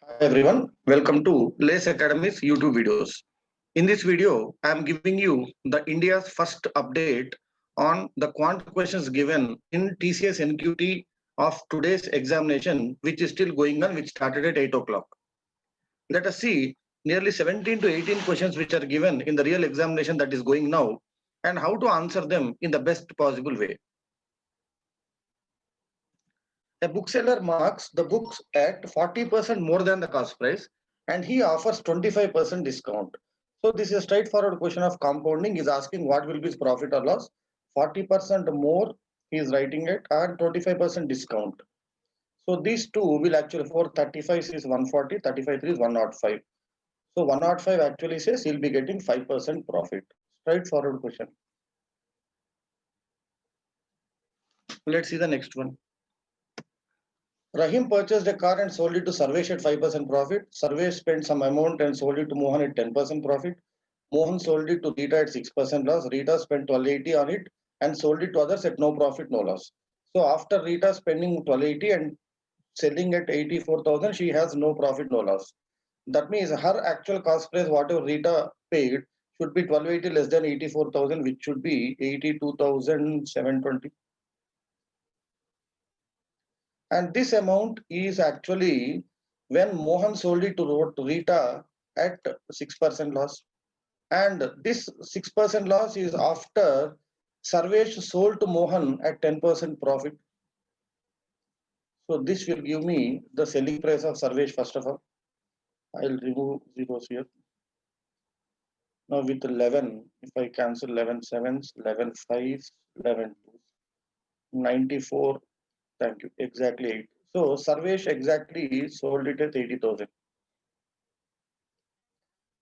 Hi everyone, welcome to Lace Academy's YouTube videos. In this video, I am giving you the India's first update on the quant questions given in TCS NQT of today's examination, which is still going on, which started at 8 o'clock. Let us see nearly 17 to 18 questions which are given in the real examination that is going now and how to answer them in the best possible way. A bookseller marks the books at 40% more than the cost price and he offers 25% discount. So this is a straightforward question of compounding. Is asking what will be his profit or loss. 40% more he is writing it and 25% discount. So these two will actually, for 35 is 140, 35 is 105. So 105 actually says he'll be getting 5% profit. Straightforward question. Let's see the next one. Rahim purchased a car and sold it to Sarvesh at 5% profit. Sarvesh spent some amount and sold it to Mohan at 10% profit. Mohan sold it to Rita at 6% loss. Rita spent 1280 on it and sold it to others at no profit, no loss. So after Rita spending 1280 and selling at 84,000, she has no profit, no loss. That means her actual cost price, whatever Rita paid, should be 1280 less than 84,000, which should be 82,720. And this amount is actually when Mohan sold it to Rita at 6% loss. And this 6% loss is after Sarvesh sold to Mohan at 10% profit. So this will give me the selling price of Sarvesh first of all. I'll remove zeros here. Now with 11, if I cancel 11 sevens, 11 fives, 11 twos, 94, thank you, exactly 8. So Sarvesh exactly sold it at 80,000.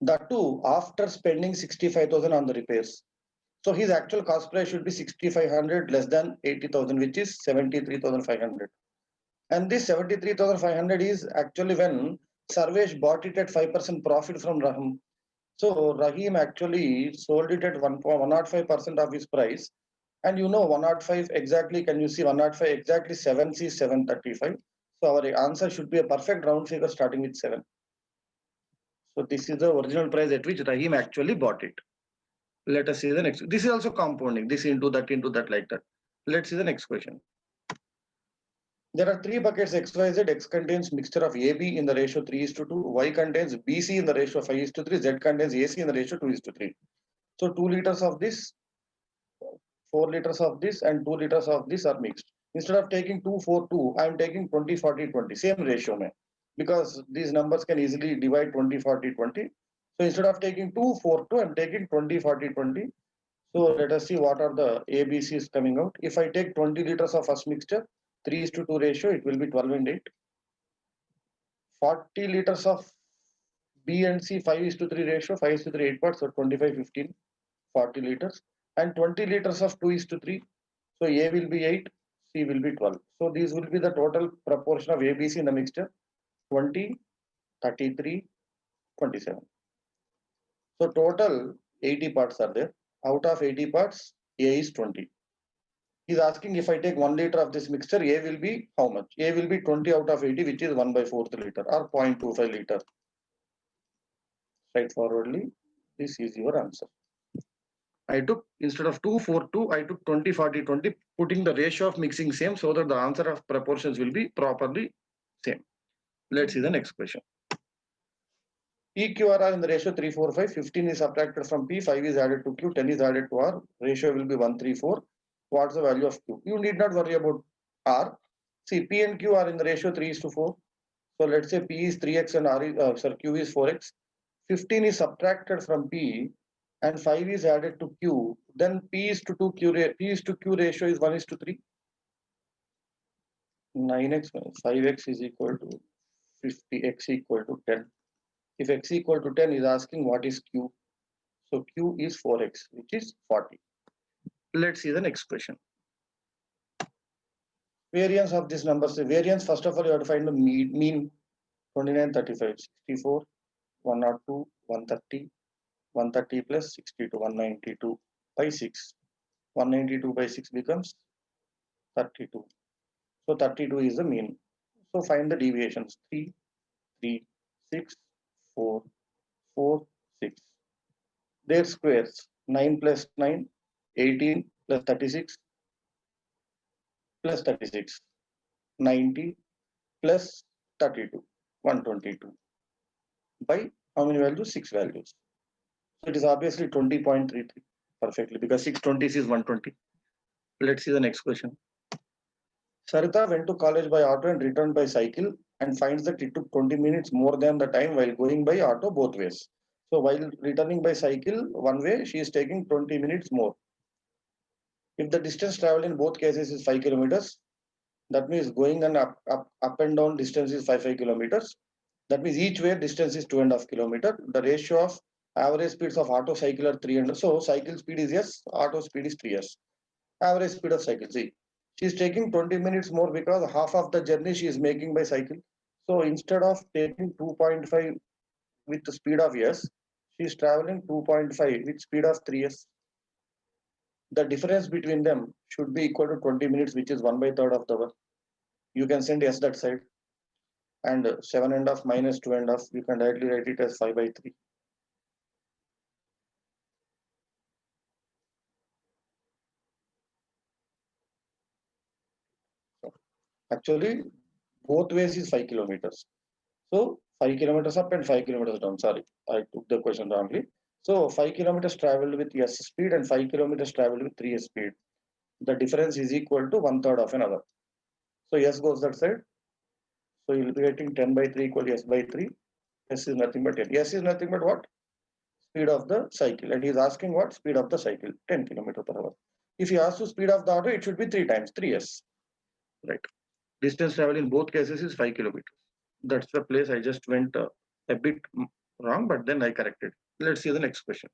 That too after spending 65,000 on the repairs. So his actual cost price should be 6,500 less than 80,000, which is 73,500. And this 73,500 is actually when Sarvesh bought it at 5% profit from Rahim. So Rahim actually sold it at 105% of his price. And you know 105 exactly, can you see 105 exactly 7 is 735. So our answer should be a perfect round figure starting with 7. So this is the original price at which Rahim actually bought it. Let us see the next. This is also compounding. This into that like that. Let's see the next question. There are three buckets XYZ. X contains mixture of AB in the ratio 3:2. Y contains BC in the ratio 5:3. Z contains AC in the ratio 2:3. So 2 liters of this, 4 liters of this, and 2 liters of this are mixed. Instead of taking 2, 4, 2, I am taking 20, 40, 20. Same ratio, mein. Because these numbers can easily divide 20, 40, 20. So instead of taking 2, 4, 2, I am taking 20, 40, 20. So let us see what are the ABCs coming out. If I take 20 liters of first mixture, 3:2 ratio, it will be 12 and 8. 40 liters of B and C, 5:3 ratio, 5:3 8 parts, so 25, 15, 40 liters. And 20 liters of 2:3. So A will be 8, C will be 12. So these will be the total proportion of ABC in the mixture, 20, 33, 27. So total 80 parts are there. Out of 80 parts, A is 20. He's asking if I take 1 liter of this mixture, A will be how much? A will be 20 out of 80, which is 1/4 liter or 0.25 liter. Straightforwardly, this is your answer. I took, instead of 2, 4, 2, I took 20, 40, 20, putting the ratio of mixing same so that the answer of proportions will be properly same. Let's see the next question. PQRR in the ratio 3, 4, 5, 15 is subtracted from P, 5 is added to Q, 10 is added to R, ratio will be 1, 3, 4. What's the value of Q? You need not worry about R. See, P and Q are in the ratio 3:4. So let's say P is 3x and Q is 4x. 15 is subtracted from P and 5 is added to Q. Then P is to Q ratio is 1:3. 9x minus 5x is equal to 50, x equal to 10. If x equal to 10 is asking what is Q. So Q is 4x, which is 40. Let's see the next question. Variance of these numbers. The variance, first of all, you have to find the mean 29, 35, 64, 102, 130, 130 plus 62, 192 by 6. 192 by 6 becomes 32. So 32 is the mean. So find the deviations 3, 3, 6, 4, 4, 6. Their squares 9 plus 9, 18 plus 36 plus 36, 90 plus 32, 122 by how many values? 6 values. So it is obviously 20.33 perfectly because 620 is 120. Let's see the next question. Sarita went to college by auto and returned by cycle and finds that it took 20 minutes more than the time while going by auto both ways. So while returning by cycle one way, she is taking 20 minutes more. If the distance traveled in both cases is 5 kilometers, that means going and up and down distance is 5 kilometers. That means each way distance is 2.5 kilometers. The ratio of average speeds of auto cycle are 300. So cycle speed is S, auto speed is 3S. Average speed of cycle. See, she is taking 20 minutes more because half of the journey she is making by cycle. So instead of taking 2.5 with the speed of S, she is traveling 2.5 with speed of 3S. The difference between them should be equal to 20 minutes, which is 1/3 of the work. You can send S that side. And 7.5 minus 2.5, you can directly write it as 5/3. So actually, both ways is 5 kilometers. So 5 kilometers up and 5 kilometers down. Sorry, I took the question wrongly. So 5 kilometers traveled with S speed and 5 kilometers traveled with 3S speed. The difference is equal to 1/3 of another. So S goes that side. So you will be getting 10/3 equal S/3. S is nothing but 10. S is nothing but what? Speed of the cycle. And he is asking what? Speed of the cycle, 10 kilometers per hour. If he asks to speed of the auto, it should be 3 times, 3S. Right. Distance travel in both cases is 5 kilometers. That's the place I just went a bit wrong, but then I corrected. Let's see the next question.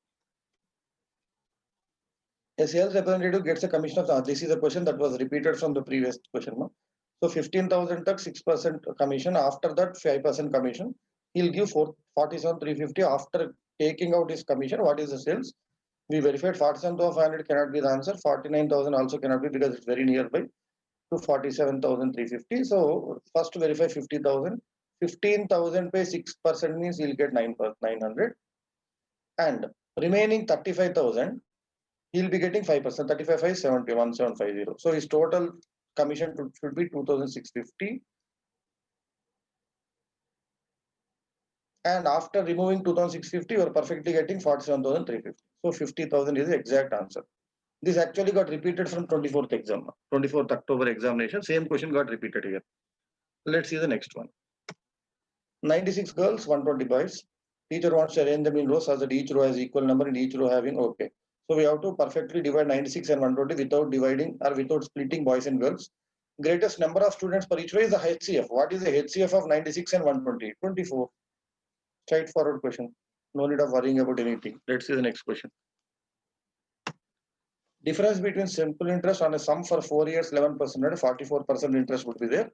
A sales representative gets a commission of, this is a question that was repeated from the previous question. No? So 15,000 tuck 6% commission. After that 5% commission. He'll give 47,350 after taking out his commission. What is the sales? We verified 47,500 cannot be the answer. 49,000 also cannot be because it's very nearby to 47,350. So first verify 50,000. 15,000 by 6% means he'll get 900. And remaining 35,000, he'll be getting 5%. 35, 5, 70, 1750. So his total commission should be 2,650. And after removing 2,650, you are perfectly getting 47,350. So 50,000 is the exact answer. This actually got repeated from 24th exam, 24th October examination. Same question got repeated here. Let's see the next one. 96 girls, 120 boys. Teacher wants to arrange them in rows so that each row has equal number and each row having okay. So we have to perfectly divide 96 and 120 without dividing or without splitting boys and girls. Greatest number of students per each row is the HCF. What is the HCF of 96 and 120? 24. Straightforward question. No need of worrying about anything. Let's see the next question. Difference between simple interest on a sum for 4 years, 11% and 44% interest would be there.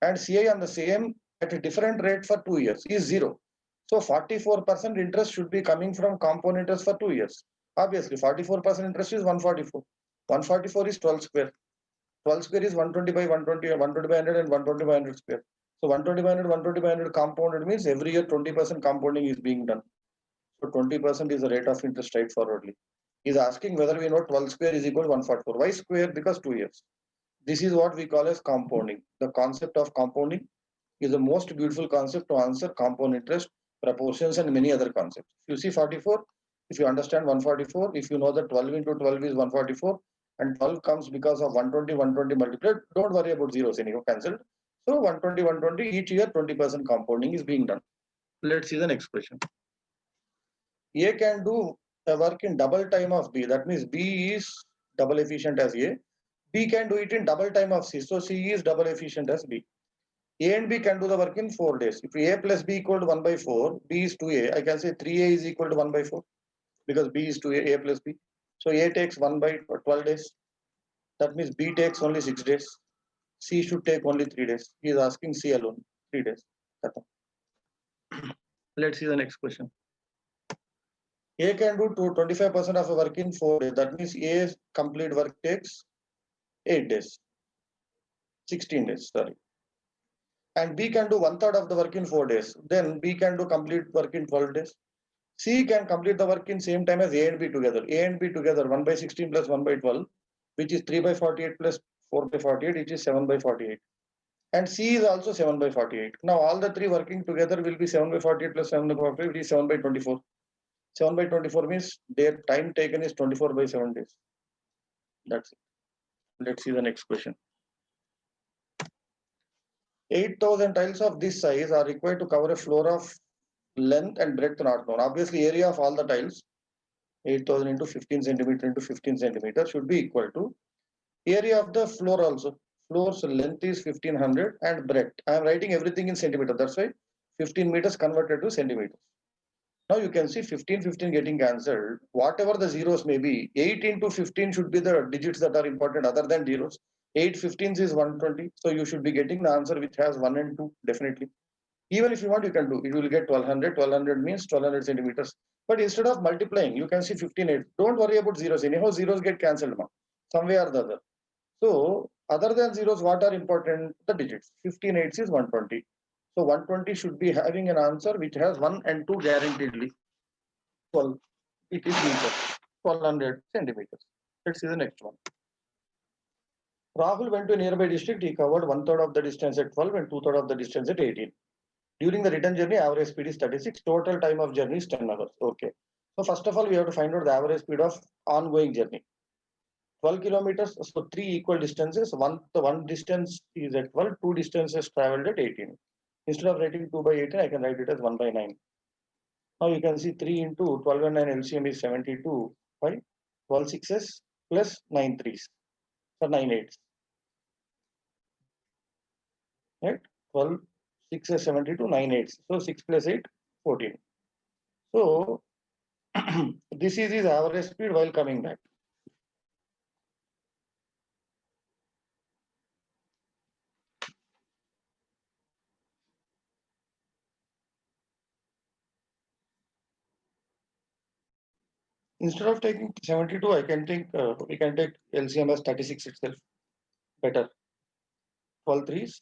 And CI on the same at a different rate for 2 years is 0. So 44% interest should be coming from compound interest for 2 years. Obviously, 44% interest is 144. 144 is 12 square. 12 square is 120 by 120, 120 by 100 and 120 by 100 square. So 120 by 100, 120 by 100 compounded means every year 20% compounding is being done. So 20% is the rate of interest straightforwardly. He's asking whether we know 12 square is equal to 144. Why square? Because 2 years. This is what we call as compounding. The concept of compounding is the most beautiful concept to answer compound interest, proportions, and many other concepts. If you see 44, if you understand 144, if you know that 12 into 12 is 144, and 12 comes because of 120, 120 multiplied, don't worry about zeros anymore, cancelled. So 120, 120, each year 20% compounding is being done. Let's see the next question. A can do a work in double time of B. That means B is double efficient as A. B can do it in double time of C. So C is double efficient as B. A and B can do the work in 4 days. If A plus B equal to 1/4, B is 2A. I can say 3A is equal to 1/4 because B is 2A, A plus B. So A takes 1/12 days. That means B takes only 6 days. C should take only 3 days. He is asking C alone, 3 days. Let's see the next question. A can do 25% of a work in 4 days. That means A's complete work takes 8 days. 16 days, sorry. and B can do 1/3 of the work in 4 days, then B can do complete work in 12 days. C can complete the work in same time as A and B together. A and B together 1 by 16 plus 1 by 12, which is 3 by 48 plus 4 by 48, which is 7 by 48. And C is also 7 by 48. Now all the three working together will be 7 by 48 plus 7 by 48, which is 7 by 24. 7 by 24 means their time taken is 24 by 7 days. That's it. Let's see the next question. 8,000 tiles of this size are required to cover a floor of length and breadth not known. Obviously, area of all the tiles, 8,000 into 15 centimeter into 15 centimeter should be equal to area of the floor also. Floor's length is 1500 and breadth. I am writing everything in centimeter. That's why 15 meters converted to centimeters. Now you can see 15, 15 getting cancelled. Whatever the zeros may be, 8 into 15 should be the digits that are important other than zeros. 8 15s is 120. So you should be getting the answer which has 1 and 2 definitely. Even if you want, you can do. It will get 1200. 1200 means 1200 centimeters. But instead of multiplying, you can see 15 8. Don't worry about zeros. Anyhow, zeros get cancelled some way or the other. So other than zeros, what are important? The digits. 15 8 is 120. So 120 should be having an answer which has 1 and 2 guaranteedly. 12. It is meter. 1200 centimeters. Let's see the next one. Rahul went to a nearby district. He covered 1/3 of the distance at 12 and 2/3 of the distance at 18. During the return journey, average speed is 36. Total time of journey is 10 hours. Okay. So first of all, we have to find out the average speed of ongoing journey. 12 kilometers, so 3 equal distances. The one distance is at 12, 2 distances traveled at 18. Instead of writing 2 by 18, I can write it as 1 by 9. Now you can see 3 into 12 and 9 LCM is 72 by 12 sixes plus 9 threes. So 9 eights. Right? 12 6 is 72, 9 eights. So 6 plus 8, 14. So this is his average speed while coming back. Instead of taking 72, I can think we can take LCM as 36 itself. Better. 12 threes,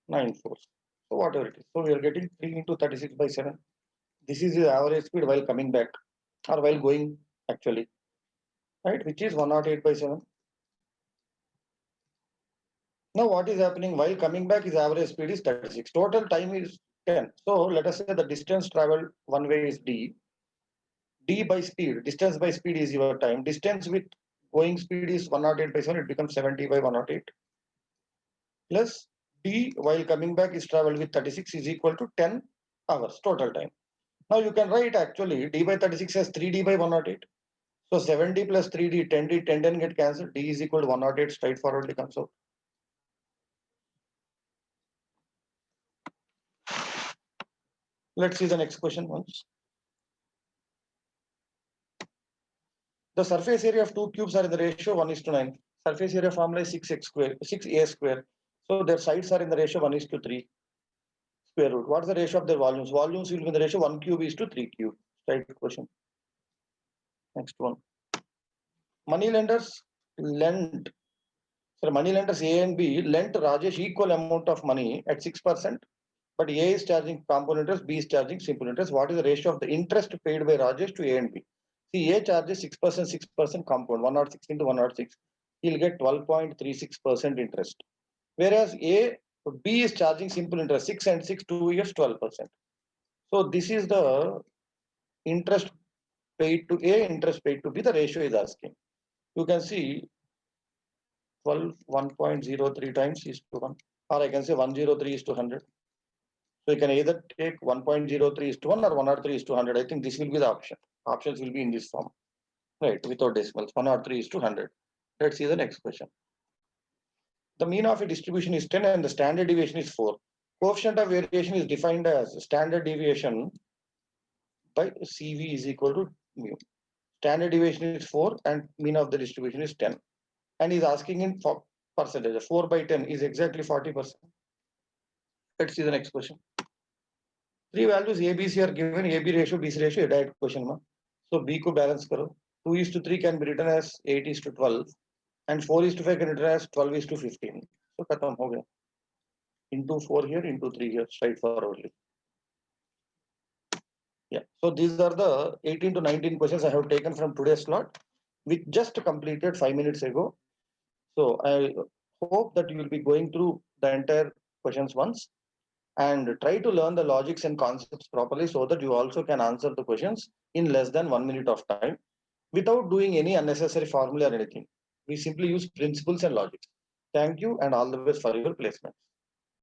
9 fours. So whatever it is. So we are getting 3 into 36 by 7. This is the average speed while coming back or while going actually. Right? Which is 108 by 7. Now what is happening while coming back, his average speed is 36. Total time is 10. So let us say the distance traveled one way is D. D by speed, distance by speed is your time. Distance with going speed is 108 by 7, it becomes 70 by 108. Plus D while coming back is traveled with 36 is equal to 10 hours total time. Now you can write actually D by 36 as 3D by 108. So 70 plus 3D, 10D, 10, 10 get cancelled. D is equal to 108 straightforwardly comes out. Let's see the next question once. The surface area of two cubes are in the ratio 1:9. Surface area formula is 6x square, 6a square. So their sides are in the ratio 1:3 square root. What is the ratio of their volumes? Volumes will be in the ratio 1 cube is to 3 cube. Right question. Next one. Money lenders lend. So money lenders A and B lent Rajesh equal amount of money at 6%, but A is charging compound interest, B is charging simple interest. What is the ratio of the interest paid by Rajesh to A and B? See, A charges 6%, 6% compound, 106 into 106. He'll get 12.36% interest. Whereas B is charging simple interest, 6 and 6, 2 years, 12%. So this is the interest paid to A, interest paid to B, the ratio is asking. You can see 12, 1.03 times is to 1, or I can say 103 is to 100. So you can either take 1.03 is to 1 or 103 is to 100. I think this will be the option. Options will be in this form, right? Without decimals, 103 is to 100. Let's see the next question. The mean of a distribution is 10 and the standard deviation is 4. Coefficient of variation is defined as standard deviation by CV is equal to mu. Standard deviation is 4 and mean of the distribution is 10. And he's asking in percentage. 4 by 10 is exactly 40%. Let's see the next question. Three values A, B, C are given. AB ratio, BC ratio, direct question. So B को balance करो. 2:3 can be written as 8:12 and 4:5 can be written as 12:15. So खत्म हो गया. into 4 here, into 3 here, straightforwardly. Yeah, so these are the 18 to 19 questions I have taken from today's slot, which just completed 5 minutes ago. So I hope that you will be going through the entire questions once and try to learn the logics and concepts properly so that you also can answer the questions in less than 1 minute of time without doing any unnecessary formula or anything. We simply use principles and logics. Thank you and all the best for your placements.